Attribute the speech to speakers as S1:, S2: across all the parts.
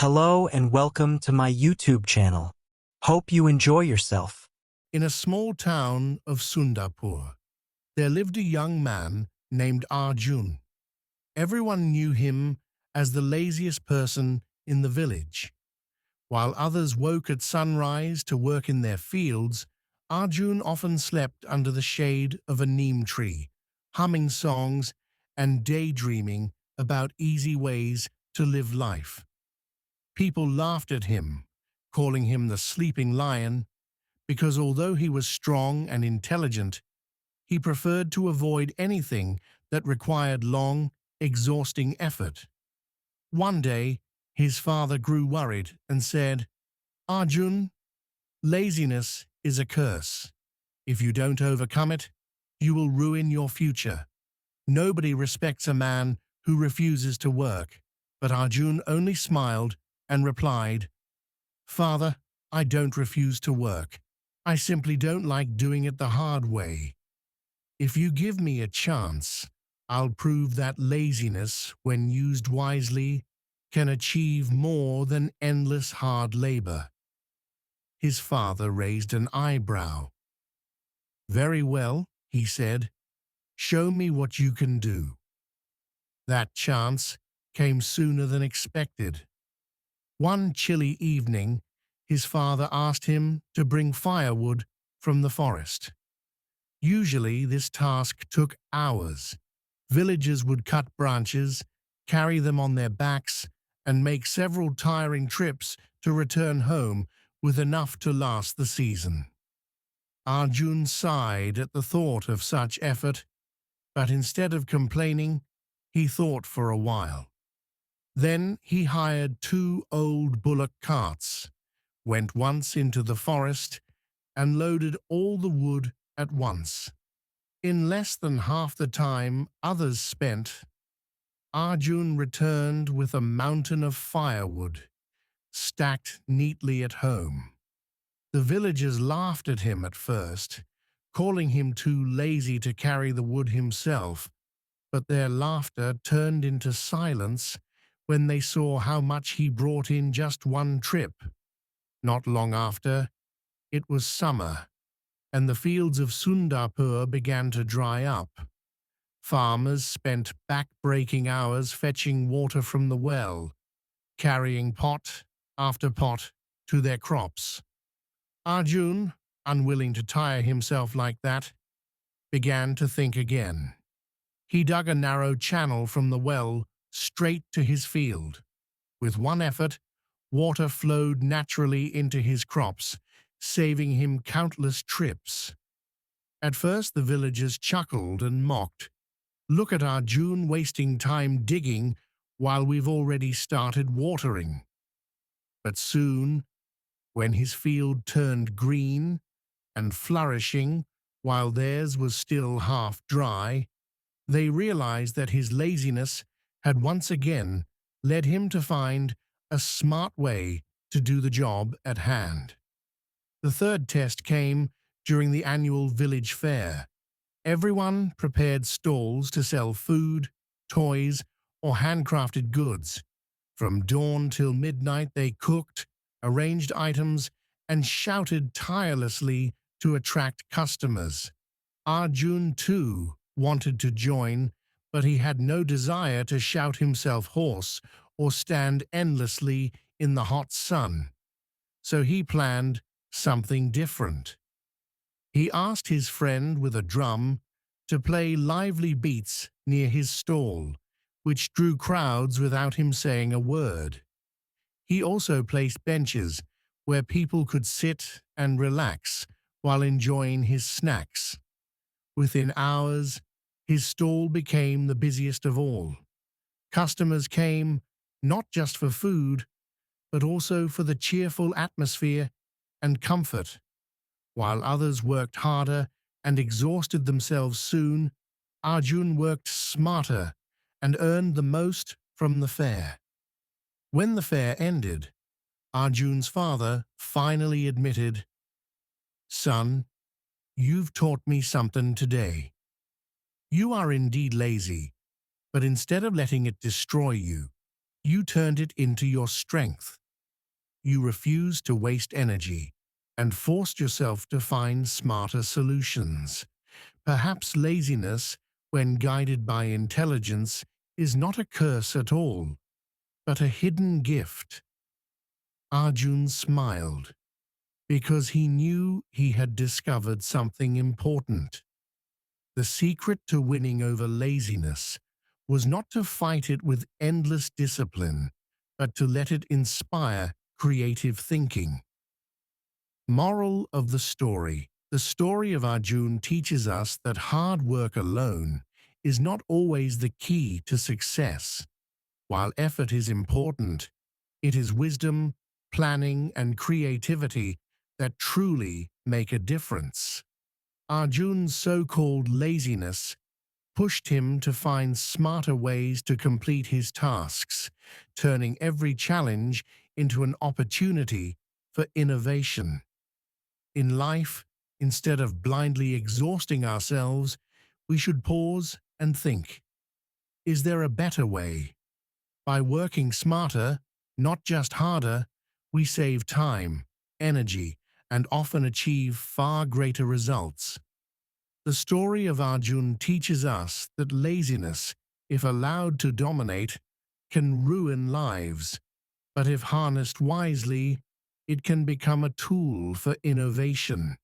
S1: Hello and welcome to my YouTube channel. Hope you enjoy yourself.
S2: In a small town of Sundarpur, there lived a young man named Arjun. Everyone knew him as the laziest person in the village. While others woke at sunrise to work in their fields, Arjun often slept under the shade of a neem tree, humming songs and daydreaming about easy ways to live life. People laughed at him, calling him the sleeping lion, because although he was strong and intelligent, he preferred to avoid anything that required long, exhausting effort. One day, his father grew worried and said, "Arjun, laziness is a curse. If you don't overcome it, you will ruin your future. Nobody respects a man who refuses to work." But Arjun only smiled and replied, "Father, I don't refuse to work. I simply don't like doing it the hard way. If you give me a chance, I'll prove that laziness, when used wisely, can achieve more than endless hard labor." His father raised an eyebrow. "Very well," he said. "Show me what you can do." That chance came sooner than expected. One chilly evening, his father asked him to bring firewood from the forest. Usually, this task took hours. Villagers would cut branches, carry them on their backs, and make several tiring trips to return home with enough to last the season. Arjun sighed at the thought of such effort, but instead of complaining, he thought for a while. Then he hired 2 old bullock carts, went once into the forest, and loaded all the wood at once. In less than half the time others spent, Arjun returned with a mountain of firewood, stacked neatly at home. The villagers laughed at him at first, calling him too lazy to carry the wood himself, but their laughter turned into silence when they saw how much he brought in just one trip. Not long after, it was summer, and the fields of Sundarpur began to dry up. Farmers spent back-breaking hours fetching water from the well, carrying pot after pot to their crops. Arjun, unwilling to tire himself like that, began to think again. He dug a narrow channel from the well straight to his field. With one effort, water flowed naturally into his crops, saving him countless trips. At first the villagers chuckled and mocked. "Look at Arjun wasting time digging while we've already started watering." But soon, when his field turned green and flourishing while theirs was still half dry, they realized that his laziness had once again led him to find a smart way to do the job at hand. The third test came during the annual village fair. Everyone prepared stalls to sell food, toys, or handcrafted goods. From dawn till midnight they cooked, arranged items, and shouted tirelessly to attract customers. Arjun, too, wanted to join, but he had no desire to shout himself hoarse or stand endlessly in the hot sun. So he planned something different. He asked his friend with a drum to play lively beats near his stall, which drew crowds without him saying a word. He also placed benches where people could sit and relax while enjoying his snacks. Within hours, his stall became the busiest of all. Customers came not just for food, but also for the cheerful atmosphere and comfort. While others worked harder and exhausted themselves soon, Arjun worked smarter and earned the most from the fair. When the fair ended, Arjun's father finally admitted, "Son, you've taught me something today. You are indeed lazy, but instead of letting it destroy you, You turned it into your strength. You refused to waste energy and forced yourself to find smarter solutions. Perhaps laziness, when guided by intelligence, is not a curse at all, but a hidden gift. Arjun smiled because he knew he had discovered something important. The secret to winning over laziness was not to fight it with endless discipline, but to let it inspire creative thinking. Moral of the story: the story of Arjun teaches us that hard work alone is not always the key to success. While effort is important, it is wisdom, planning, and creativity that truly make a difference. Arjun's so-called laziness pushed him to find smarter ways to complete his tasks, turning every challenge into an opportunity for innovation. In life, instead of blindly exhausting ourselves, we should pause and think, is there a better way? By working smarter, not just harder, we save time, energy, and often achieve far greater results. The story of Arjun teaches us that laziness, if allowed to dominate, can ruin lives, but if harnessed wisely, it can become a tool for innovation.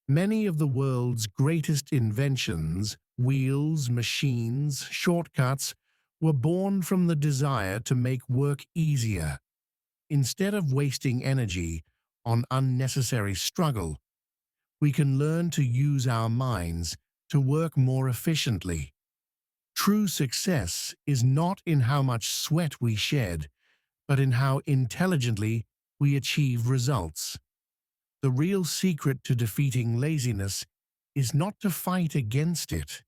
S2: Many of the world's greatest inventions, wheels, machines, shortcuts, were born from the desire to make work easier. Instead of wasting energy on unnecessary struggle, we can learn to use our minds to work more efficiently. True success is not in how much sweat we shed, but in how intelligently we achieve results. The real secret to defeating laziness is not to fight against it,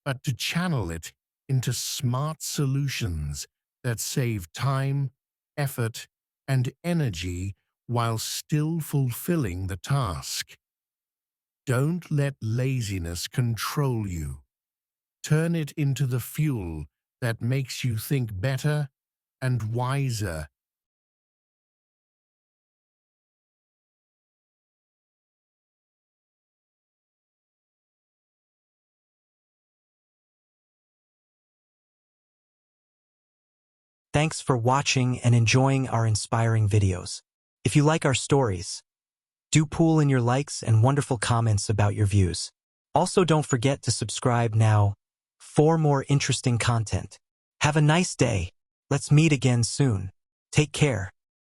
S2: but to channel it into smart solutions that save time, effort, and energy while still fulfilling the task. Don't let laziness control you. Turn it into the fuel that makes you think better and wiser.
S1: Thanks for watching and enjoying our inspiring videos. If you like our stories, do pool in your likes and wonderful comments about your views. Also, don't forget to subscribe now for more interesting content. Have a nice day. Let's meet again soon. Take care.